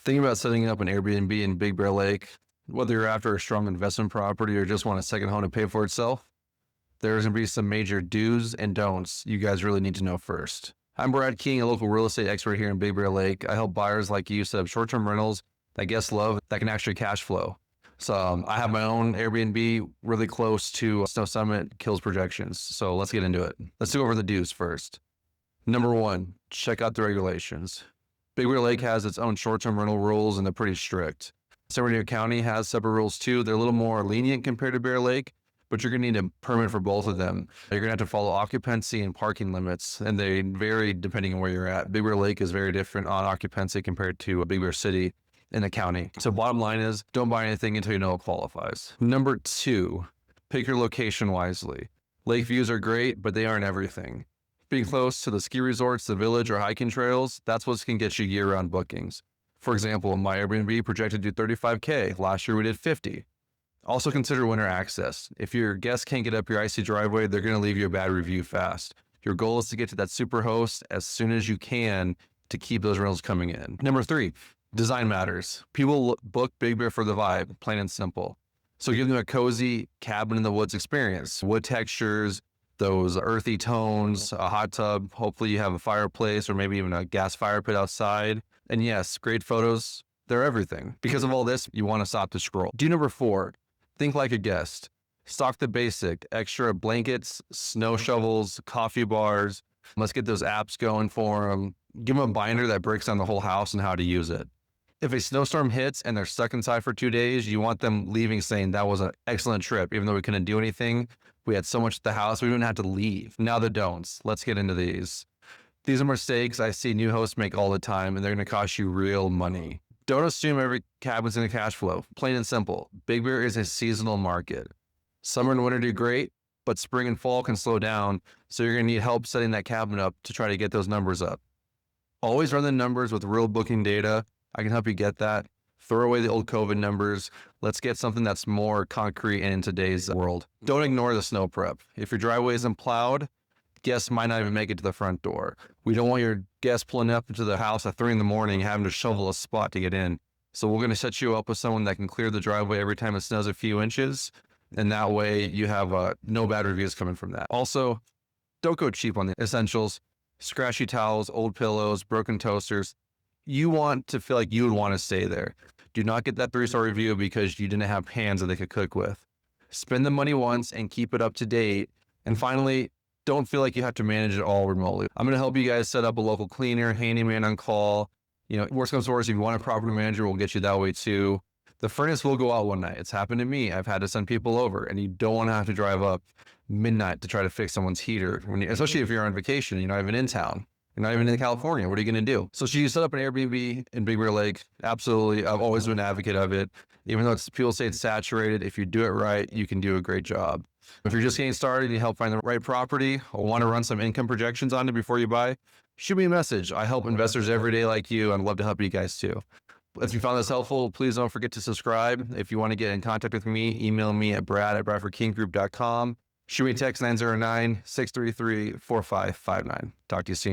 Thinking about setting up an Airbnb in Big Bear Lake, whether you're after a strong investment property or just want a second home to pay for itself, there's going to be some major do's and don'ts you guys really need to know first. I'm Brad King, a local real estate expert here in Big Bear Lake. I help buyers like you set up short-term rentals that guests love that can actually cash flow. So I have my own Airbnb really close to Snow Summit, kills projections. So let's get into it. Let's go over the do's first. Number one, check out the regulations. Big Bear Lake has its own short-term rental rules and they're pretty strict. San Bernardino County has separate rules too. They're a little more lenient compared to Bear Lake, but you're going to need a permit for both of them. You're going to have to follow occupancy and parking limits, and they vary depending on where you're at. Big Bear Lake is very different on occupancy compared to Big Bear City in the county. So bottom line is, don't buy anything until you know it qualifies. Number two, pick your location wisely. Lake views are great, but they aren't everything. Being close to the ski resorts, the village, or hiking trails, that's what can get you year-round bookings. For example, my Airbnb projected to do $35K. Last year we did 50. Also consider winter access. If your guests can't get up your icy driveway, they're going to leave you a bad review fast. Your goal is to get to that super host as soon as you can to keep those rentals coming in. Number three, design matters. People book Big Bear for the vibe, plain and simple. So give them a cozy cabin in the woods experience. Wood textures, those earthy tones, a hot tub. Hopefully you have a fireplace or maybe even a gas fire pit outside. And yes, great photos, they're everything. Because of all this, you want to stop the scroll. Do number four, think like a guest. Stock the basic, extra blankets, snow shovels, coffee bars. Let's get those apps going for them. Give them a binder that breaks down the whole house and how to use it. If a snowstorm hits and they're stuck inside for 2 days, you want them leaving saying that was an excellent trip. Even though we couldn't do anything, we had so much at the house, we didn't have to leave. Now the don'ts. Let's get into these. These are mistakes I see new hosts make all the time, and they're going to cost you real money. Don't assume every cabin's going to cash flow. Plain and simple. Big Bear is a seasonal market. Summer and winter do great, but spring and fall can slow down, so you're going to need help setting that cabin up to try to get those numbers up. Always run the numbers with real booking data. I can help you get that. Throw away the old COVID numbers. Let's get something that's more concrete in today's world. Don't ignore the snow prep. If your driveway isn't plowed, guests might not even make it to the front door. We don't want your guests pulling up into the house at 3 a.m, having to shovel a spot to get in. So we're going to set you up with someone that can clear the driveway every time it snows a few inches. And that way you have no bad reviews coming from that. Also, don't go cheap on the essentials. Scratchy towels, old pillows, broken toasters. You want to feel like you would want to stay there. Do not get that 3-star review because you didn't have hands that they could cook with. Spend the money once and keep it up to date. And finally, don't feel like you have to manage it all remotely. I'm going to help you guys set up a local cleaner, handyman on call. Worst comes to worst, if you want a property manager, we'll get you that way too. The furnace will go out one night. It's happened to me. I've had to send people over, and you don't want to have to drive up midnight to try to fix someone's heater, especially if you're on vacation, you're not even in town. You're not even in California. What are you going to do? So should you set up an Airbnb in Big Bear Lake? Absolutely. I've always been an advocate of it. Even though people say it's saturated, if you do it right, you can do a great job. If you're just getting started and you help find the right property or want to run some income projections on it before you buy, shoot me a message. I help investors every day like you. I'd love to help you guys too. If you found this helpful, please don't forget to subscribe. If you want to get in contact with me, email me at brad@bradfordkinggroup.com. Shoot me a text 909-633-4559. Talk to you soon.